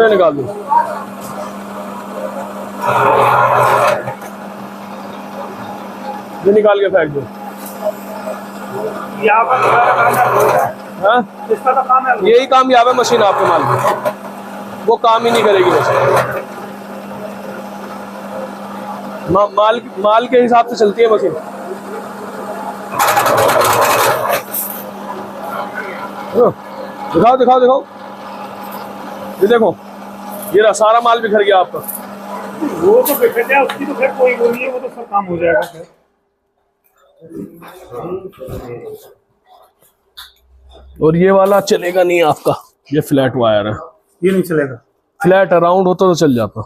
पूरे निकाल दो। ये निकाल के फेंक दो। हाँ, इसका तो काम है, यही काम यहाँ पे मशीन आपके माल की, वो काम ही नहीं करेगी मशीन। माल के हिसाब से चलती है मशीन। दिखाओ दिखाओ दिखाओ, ये देखो, ये रहा सारा माल बिखर गया आपका। वो तो बिखर जाए, उसकी तो फिर कोई वो नहीं है, वो तो सब काम हो जाएगा फिर। और ये वाला चलेगा नहीं आपका, ये फ्लैट वायर है, ये नहीं चलेगा। फ्लैट राउंड होता तो चल जाता।